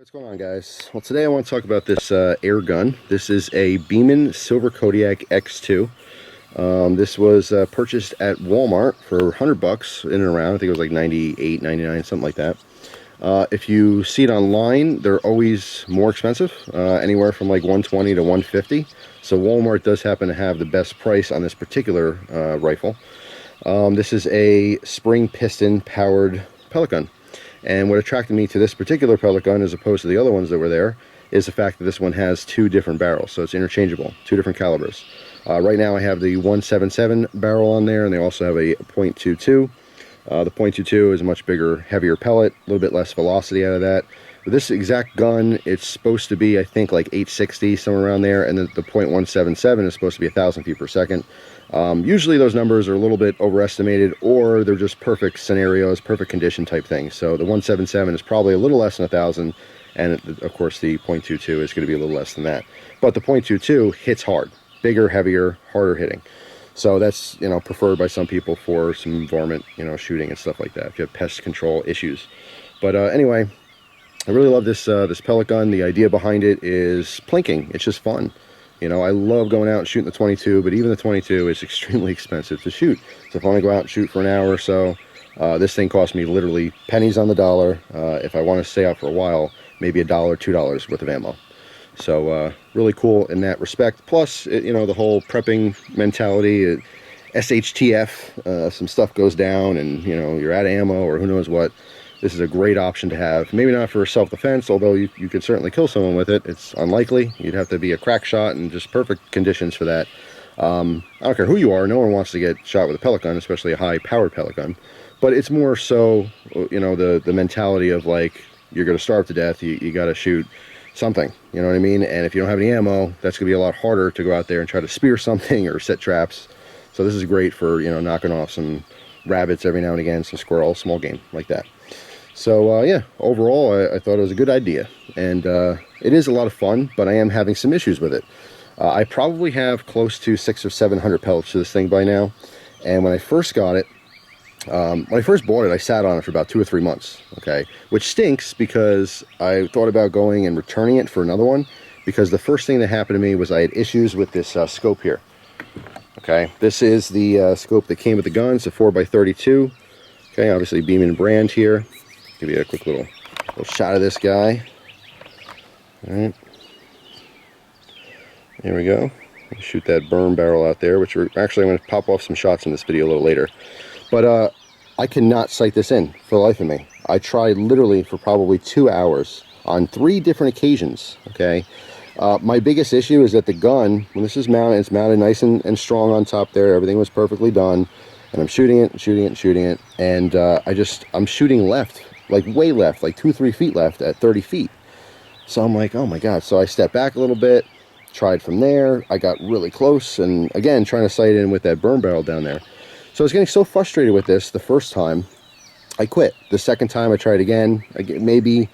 What's going on, guys? Well, today I want to talk about this air gun. This is a Beeman Silver Kodiak X2. This was purchased at Walmart for 100 bucks in and around. I think it was like 98, 99, something like that. If you see it online, they're always more expensive, anywhere from like 120 to 150. So Walmart does happen to have the best price on this particular rifle. This is a spring piston powered pellet gun. And what attracted me to this particular pellet gun as opposed to the other ones that were there is the fact that this one has two different barrels. So it's interchangeable, two different calibers. Right now I have the 177 barrel on there, and they also have a .22. The .22 is a much bigger, heavier pellet, a little bit less velocity out of that. But this exact gun, it's supposed to be, I think, like 860, somewhere around there, and the .177 is supposed to be 1,000 feet per second. Usually those numbers are a little bit overestimated, or they're just perfect scenarios, perfect condition type things. So the 177 is probably a little less than 1,000, and of course the .22 is going to be a little less than that. But the .22 hits hard, bigger, heavier, harder hitting. So that's, you know, preferred by some people for some varmint, you know, shooting and stuff like that, if you have pest control issues. But anyway, I really love this this pellet gun. The idea behind it is plinking. It's just fun. You know, I love going out and shooting the 22, but even the 22 is extremely expensive to shoot. So if I want to go out and shoot for an hour or so, this thing costs me literally pennies on the dollar. If I want to stay out for a while, maybe $1, $2 worth of ammo. So really cool in that respect. Plus, you know, the whole prepping mentality, SHTF, some stuff goes down and, you know, you're out of ammo or who knows what. This is a great option to have. Maybe not for self-defense, although you could certainly kill someone with it. It's unlikely. You'd have to be a crack shot and just perfect conditions for that. I don't care who you are. No one wants to get shot with a pellet gun, especially a high-powered pellet gun. But it's more so, you know, the mentality of, like, you're going to starve to death. You got to shoot something. You know what I mean? And if you don't have any ammo, that's going to be a lot harder to go out there and try to spear something or set traps. So this is great for, you know, knocking off some rabbits every now and again, some squirrels, small game like that. So yeah, overall I thought it was a good idea, and it is a lot of fun, but I am having some issues with it. I probably have close to 600 or 700 pellets to this thing by now, and when I first got it, when I first bought it, I sat on it for about 2 or 3 months, okay, which stinks because I thought about going and returning it for another one, because the first thing that happened to me was I had issues with this scope here. Okay, this is the scope that came with the gun. It's a 4x32. Okay, obviously Beeman brand here. Give you a quick little shot of this guy. All right, there we go. Shoot that burn barrel out there, which we're actually going to pop off some shots in this video a little later. But I cannot sight this in for the life of me. I tried literally for probably 2 hours on 3 different occasions. Okay, my biggest issue is that the gun, when this is mounted, it's mounted nice and strong on top there. Everything was perfectly done, and I'm shooting it, and I'm shooting left. Like way left, like 2 or 3 feet left at 30 feet. So I'm like, oh my God. So I stepped back a little bit, tried from there. I got really close, and again, trying to sight in with that burn barrel down there. So I was getting so frustrated with this the first time, I quit. The second time I tried again, maybe,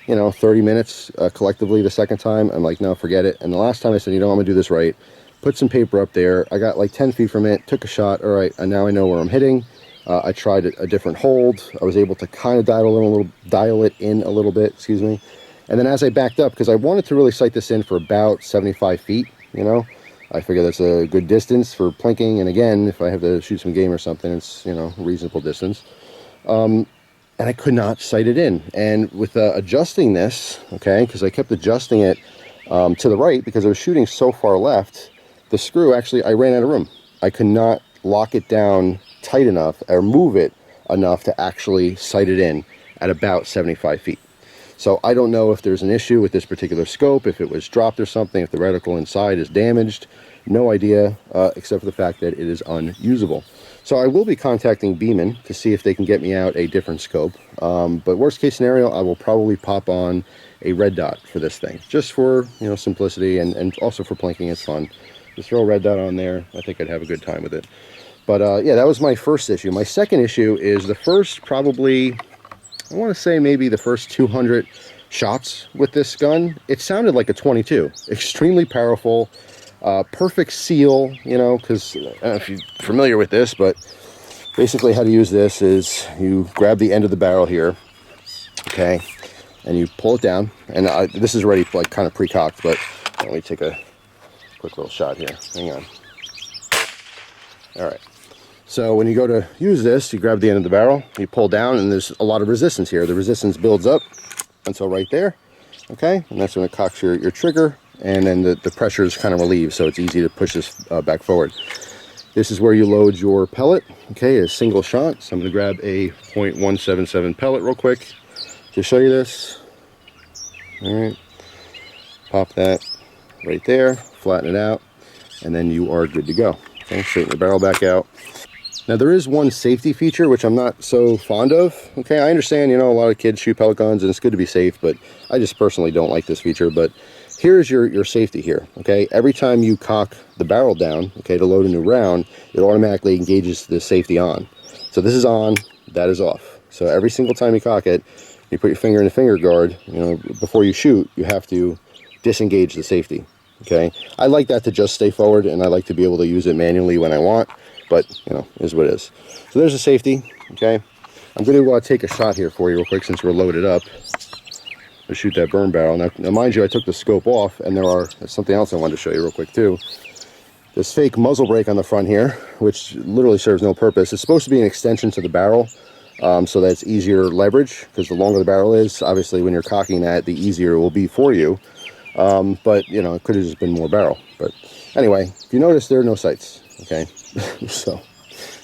you know, 30 minutes collectively the second time. I'm like, no, forget it. And the last time I said, you know, I'm gonna do this right. Put some paper up there. I got like 10 feet from it, took a shot. All right, and now I know where I'm hitting. I tried a different hold. I was able to kind of dial it in a little bit, excuse me. And then as I backed up, because I wanted to really sight this in for about 75 feet, you know, I figure that's a good distance for plinking. And again, if I have to shoot some game or something, it's, you know, a reasonable distance. And I could not sight it in. And with adjusting this, okay, because I kept adjusting it to the right because I was shooting so far left, the screw actually, I ran out of room. I could not lock it down tight enough or move it enough to actually sight it in at about 75 feet. So I don't know if there's an issue with this particular scope, if it was dropped or something, if the reticle inside is damaged. No idea, except for the fact that it is unusable. So I will be contacting Beeman to see if they can get me out a different scope. But worst case scenario, I will probably pop on a red dot for this thing, just for, you know, simplicity and also for plinking. It's fun. Just throw a red dot on there. I think I'd have a good time with it. But yeah, that was my first issue. My second issue is the first probably, I want to say maybe the first 200 shots with this gun. It sounded like a 22. Extremely powerful, perfect seal, you know, because I don't know if you're familiar with this, but basically how to use this is you grab the end of the barrel here, okay, and you pull it down. And this is already like kind of pre-cocked, but let me take a quick little shot here. Hang on. All right. So when you go to use this, you grab the end of the barrel, you pull down, and there's a lot of resistance here. The resistance builds up until right there, okay? And that's when it cocks your trigger, and then the pressure is kind of relieved, so it's easy to push this back forward. This is where you load your pellet, okay, a single shot. So I'm going to grab a .177 pellet real quick to show you this. All right, pop that right there, flatten it out, and then you are good to go. Okay, straighten the barrel back out. Now there is one safety feature which I'm not so fond of. Okay, I understand, you know, a lot of kids shoot pellet guns and it's good to be safe, but I just personally don't like this feature. But here's your safety here, okay? Every time you cock the barrel down, okay, to load a new round, it automatically engages the safety on. So this is on, that is off. So every single time you cock it, you put your finger in the finger guard, you know, before you shoot, you have to disengage the safety, okay? I like that to just stay forward, and I like to be able to use it manually when I want. But, you know, is what it is. So there's the safety, okay? I'm going to take a shot here for you real quick since we're loaded up. To shoot that burn barrel. Now, mind you, I took the scope off, and there's something else I wanted to show you real quick, too. This fake muzzle brake on the front here, which literally serves no purpose. It's supposed to be an extension to the barrel, so that it's easier leverage, because the longer the barrel is, obviously, when you're cocking that, the easier it will be for you. But, you know, it could have just been more barrel. But anyway, if you notice, there are no sights. Okay, so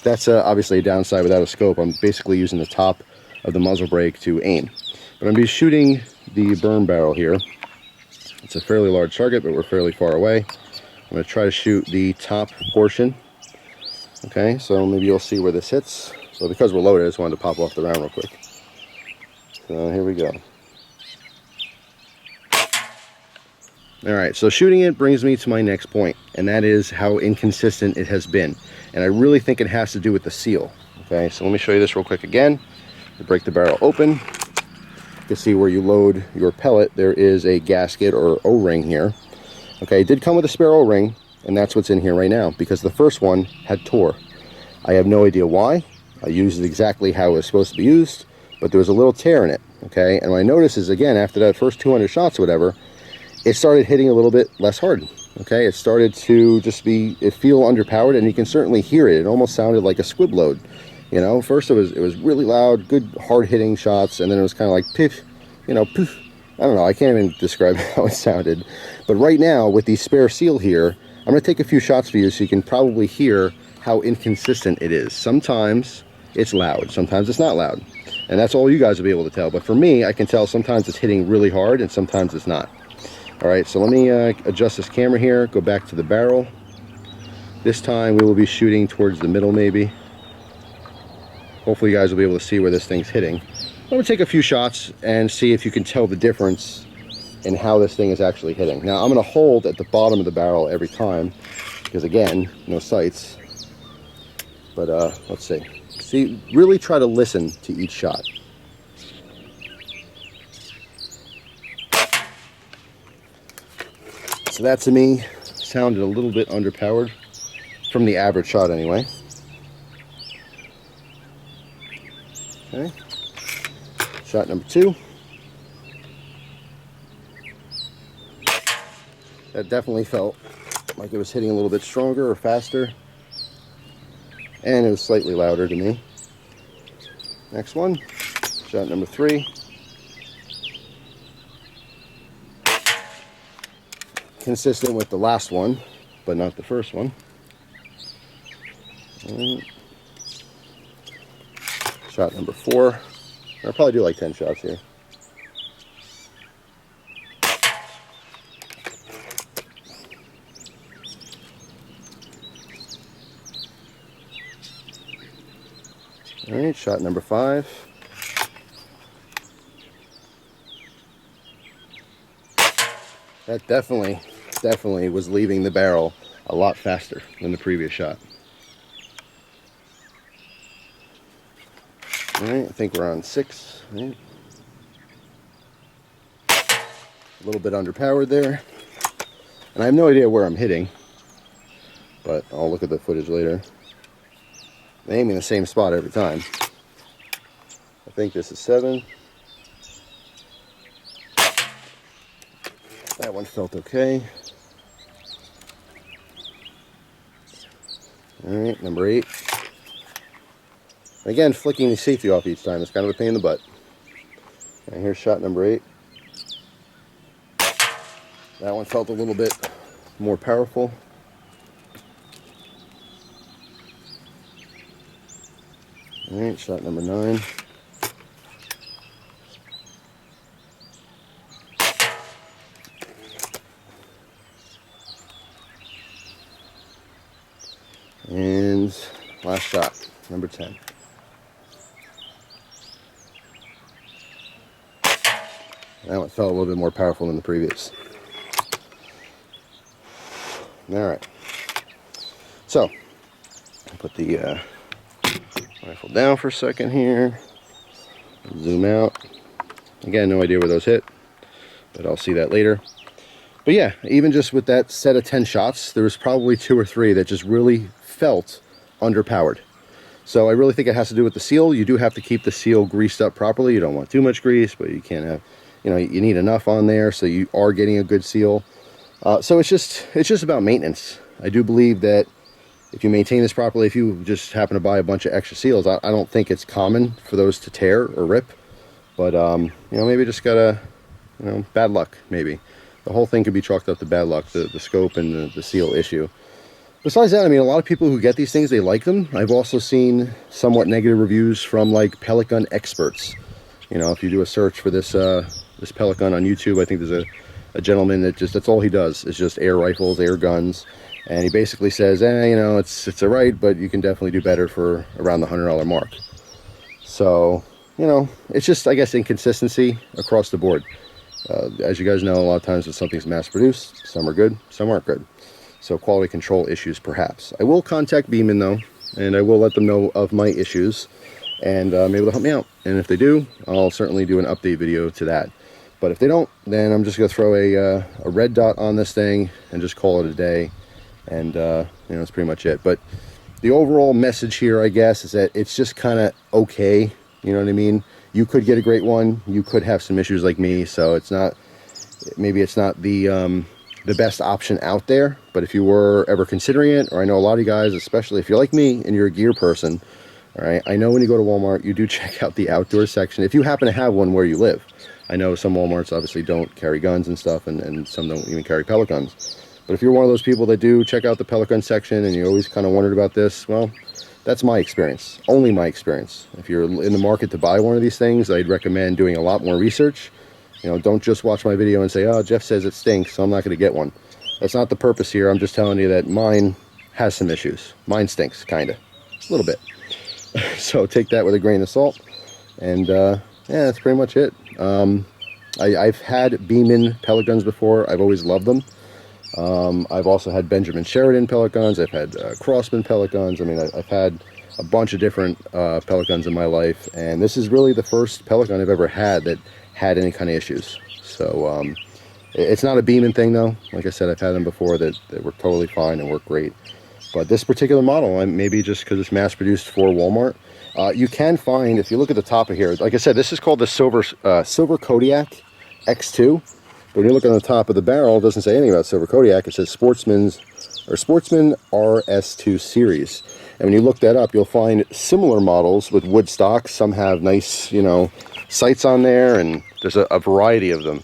that's obviously a downside without a scope. I'm basically using the top of the muzzle brake to aim. But I'm going to be shooting the burn barrel here. It's a fairly large target, but we're fairly far away. I'm going to try to shoot the top portion. Okay, so maybe you'll see where this hits. So because we're loaded, I just wanted to pop off the round real quick. So here we go. Alright, so shooting it brings me to my next point, and that is how inconsistent it has been. And I really think it has to do with the seal. Okay, so let me show you this real quick again. You break the barrel open. You can see where you load your pellet. There is a gasket or O-ring here. Okay, it did come with a spare O-ring, and that's what's in here right now, because the first one had tore. I have no idea why. I used it exactly how it was supposed to be used, but there was a little tear in it. Okay, and what I noticed is, again, after that first 200 shots or whatever, it started hitting a little bit less hard. Okay, it started to just feel underpowered, and you can certainly hear it. It almost sounded like a squib load. You know, first it was really loud, good hard hitting shots, and then it was kind of like piff, you know, poof. I don't know, I can't even describe how it sounded. But right now, with the spare seal here, I'm going to take a few shots for you so you can probably hear how inconsistent it is. Sometimes it's loud, sometimes it's not loud. And that's all you guys will be able to tell. But for me, I can tell sometimes it's hitting really hard and sometimes it's not. Alright, so let me adjust this camera here, go back to the barrel. This time we will be shooting towards the middle maybe. Hopefully you guys will be able to see where this thing's hitting. I'm going to take a few shots and see if you can tell the difference in how this thing is actually hitting. Now I'm going to hold at the bottom of the barrel every time, because again, no sights. But let's see. See, really try to listen to each shot. So that to me sounded a little bit underpowered from the average shot anyway. Okay, shot number 2. That definitely felt like it was hitting a little bit stronger or faster, and it was slightly louder to me. Next one, shot number 3. Consistent with the last one, but not the first one. And shot number 4. I'll probably do like 10 shots here. All right, shot number 5. That definitely was leaving the barrel a lot faster than the previous shot. All right, I think we're on 6. Right. A little bit underpowered there. And I have no idea where I'm hitting, but I'll look at the footage later. I'm aiming the same spot every time. I think this is 7. That one felt okay. Alright, number 8. Again, flicking the safety off each time is kind of a pain in the butt. And here's shot number 8. That one felt a little bit more powerful. Alright, shot number 9. And last shot, number 10. That one felt a little bit more powerful than the previous. Alright. So, I'll put the rifle down for a second here. Zoom out. Again, no idea where those hit, but I'll see that later. But yeah, even just with that set of 10 shots, there was probably 2 or 3 that just really felt underpowered. So I really think it has to do with the seal. You do have to keep the seal greased up properly. You don't want too much grease, but you can't have, you know, you need enough on there so you are getting a good seal. So it's just about maintenance. I do believe that if you maintain this properly, if you just happen to buy a bunch of extra seals, I don't think it's common for those to tear or rip. But you know, maybe just gotta, you know, bad luck. Maybe the whole thing could be chalked up to bad luck, the scope and the seal issue. Besides that, I mean, a lot of people who get these things, they like them. I've also seen somewhat negative reviews from like pellet gun experts. You know, if you do a search for this this pellet gun on YouTube, I think there's a gentleman that that's all he does is just air rifles, air guns, and he basically says, you know, it's alright, but you can definitely do better for around the $100 mark. So, you know, it's just, I guess, inconsistency across the board. As you guys know, a lot of times when something's mass-produced, some are good, some aren't good. So quality control issues, perhaps. I will contact Beeman, though, and I will let them know of my issues, and maybe they'll help me out. And if they do, I'll certainly do an update video to that. But if they don't, then I'm just going to throw a red dot on this thing and just call it a day. And, you know, that's pretty much it. But the overall message here, I guess, is that it's just kind of okay. You know what I mean? You could get a great one. You could have some issues like me. So it's not, maybe it's not the best option out there. But if you were ever considering it, or I know a lot of you guys, especially if you're like me and you're a gear person, all right, I know when you go to Walmart, you do check out the outdoor section. If you happen to have one where you live. I know some Walmarts obviously don't carry guns and stuff, and some don't even carry pellet guns. But if you're one of those people that do check out the pellet gun section and you always kind of wondered about this, well, that's my experience, only my experience. If you're in the market to buy one of these things, I'd recommend doing a lot more research. You know, don't just watch my video and say, oh, Jeff says it stinks, so I'm not going to get one. That's not the purpose here. I'm just telling you that mine has some issues. Mine stinks, kind of, a little bit. So take that with a grain of salt. And yeah, that's pretty much it. I've had Beeman pellet guns before. I've always loved them. I've also had Benjamin Sheridan pellet guns. I've had Crossman pellet guns. I mean, I've had a bunch of different pellet guns in my life, and this is really the first pellet gun I've ever had that had any kind of issues. So it's not a Beeman thing, though. Like I said, I've had them before that work totally fine and work great. But this particular model, maybe just because it's mass-produced for Walmart, you can find, if you look at the top of here, like I said, this is called the Silver Kodiak X2. But when you look on the top of the barrel, it doesn't say anything about Silver Kodiak. It says Sportsman RS2 series. And when you look that up, you'll find similar models with wood stock. Some have nice, you know, sights on there, and there's a variety of them.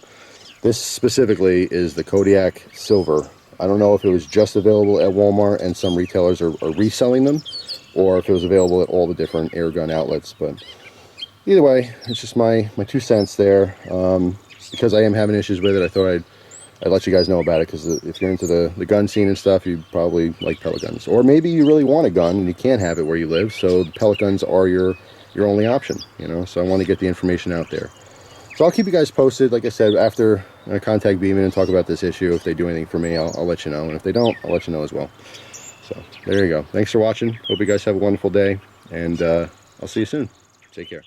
This specifically is the Kodiak Silver. I don't know if it was just available at Walmart and some retailers are reselling them, or if it was available at all the different air gun outlets. But either way, it's just my 2 cents there. Because I am having issues with it, I thought I'd let you guys know about it, because if you're into the gun scene and stuff, you probably like pellet guns. Or maybe you really want a gun and you can't have it where you live, so the pellet guns are your only option, you know. So I want to get the information out there. So I'll keep you guys posted. Like I said, after I contact Beeman and talk about this issue, if they do anything for me, I'll let you know. And if they don't, I'll let you know as well. So there you go. Thanks for watching. Hope you guys have a wonderful day, and I'll see you soon. Take care.